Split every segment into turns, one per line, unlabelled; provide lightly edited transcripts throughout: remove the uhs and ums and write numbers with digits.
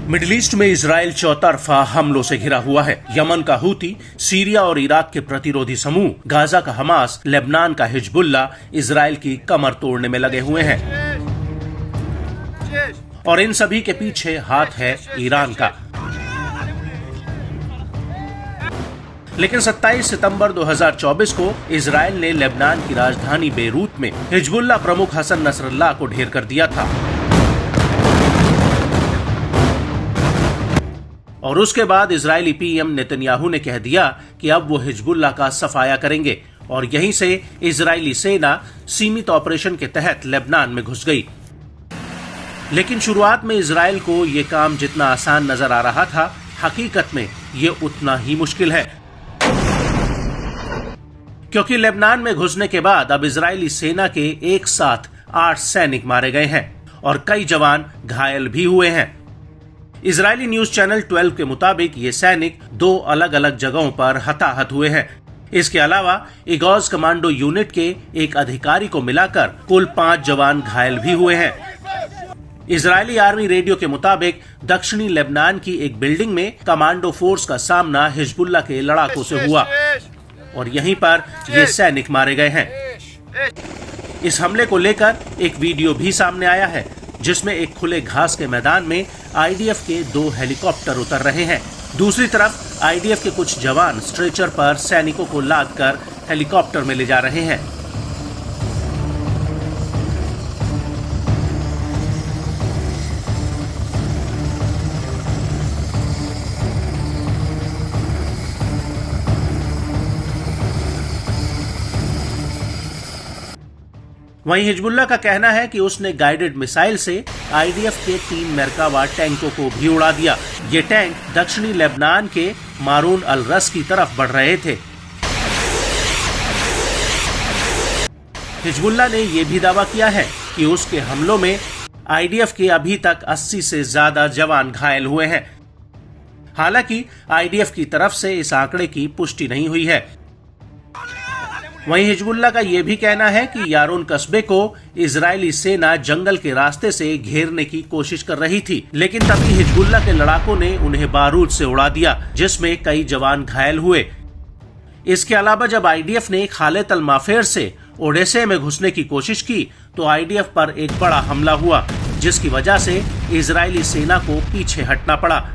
Middle east में Israel चौतरफा हमलों से घिरा हुआ है। यमन का हूती, सीरिया और इराक के प्रतिरोधी समूह, गाजा का हमास, लेबनान का हिजबुल्ला इजराइल की कमर तोड़ने में लगे हुए हैं और इन सभी के पीछे हाथ है ईरान का। लेकिन 27 सितंबर 2024 को इजराइल ने लेबनान की राजधानी बेरूत में हिजबुल्ला प्रमुख हसन नसरल्लाह को ढेर कर दिया था और उसके बाद इजरायली पीएम नेतन्याहू ने कह दिया कि अब वो हिजबुल्ला का सफाया करेंगे और यहीं से इजरायली सेना सीमित ऑपरेशन के तहत लेबनान में घुस गई। लेकिन शुरुआत में इजराइल को ये काम जितना आसान नजर आ रहा था, हकीकत में ये उतना ही मुश्किल है, क्योंकि लेबनान में घुसने के बाद अब इजरायली सेना के एक साथ 8 सैनिक मारे गए हैं और कई जवान घायल भी हुए हैं। इजरायली न्यूज चैनल 12 के मुताबिक ये सैनिक 2 अलग अलग जगहों पर हताहत हुए हैं। इसके अलावा इगोज कमांडो यूनिट के एक अधिकारी को मिलाकर कुल 5 जवान घायल भी हुए हैं। इजरायली आर्मी रेडियो के मुताबिक दक्षिणी लेबनान की एक बिल्डिंग में कमांडो फोर्स का सामना हिजबुल्ला के लड़ाकों से हुआ और यहीं पर ये सैनिक मारे गए हैं। इस हमले को लेकर एक वीडियो भी सामने आया है, जिसमें एक खुले घास के मैदान में आईडीएफ के 2 हेलीकॉप्टर उतर रहे हैं। दूसरी तरफ आईडीएफ के कुछ जवान स्ट्रेचर पर सैनिकों को लादकर हेलीकॉप्टर में ले जा रहे हैं। वहीं हिजबुल्ला का कहना है कि उसने गाइडेड मिसाइल से आईडीएफ के 3 मरकावा टैंकों को भी उड़ा दिया। ये टैंक दक्षिणी लेबनान के मारून अल रस की तरफ बढ़ रहे थे। हिजबुल्ला ने यह भी दावा किया है कि उसके हमलों में आईडीएफ के अभी तक 80 से ज्यादा जवान घायल हुए हैं। हालांकि आईडीएफ की तरफ से इस आंकड़े की पुष्टि नहीं हुई है। वहीं हिजबुल्ला का यह भी कहना है कि यारून कस्बे को इजरायली सेना जंगल के रास्ते से घेरने की कोशिश कर रही थी, लेकिन तभी हिजबुल्ला के लड़ाकों ने उन्हें बारूद से उड़ा दिया, जिसमें कई जवान घायल हुए। इसके अलावा जब आईडीएफ ने खालेत अल माफेर से ओडेसे में घुसने की कोशिश की तो आईडीएफ पर एक बड़ा हमला हुआ, जिसकी वजह से इजरायली सेना को पीछे हटना पड़ा।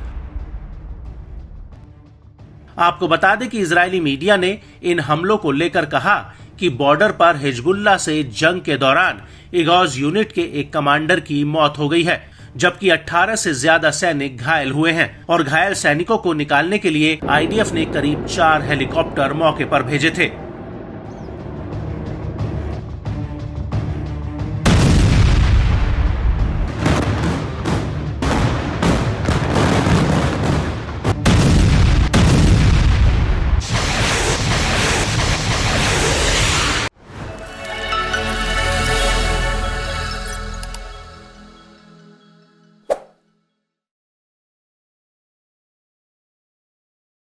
आपको बता दें कि इजरायली मीडिया ने इन हमलों को लेकर कहा कि बॉर्डर पर हिजबुल्ला से जंग के दौरान इगोज यूनिट के एक कमांडर की मौत हो गई है, जबकि 18 से ज्यादा सैनिक घायल हुए हैं और घायल सैनिकों को निकालने के लिए आईडीएफ ने करीब 4 हेलीकॉप्टर मौके पर भेजे थे।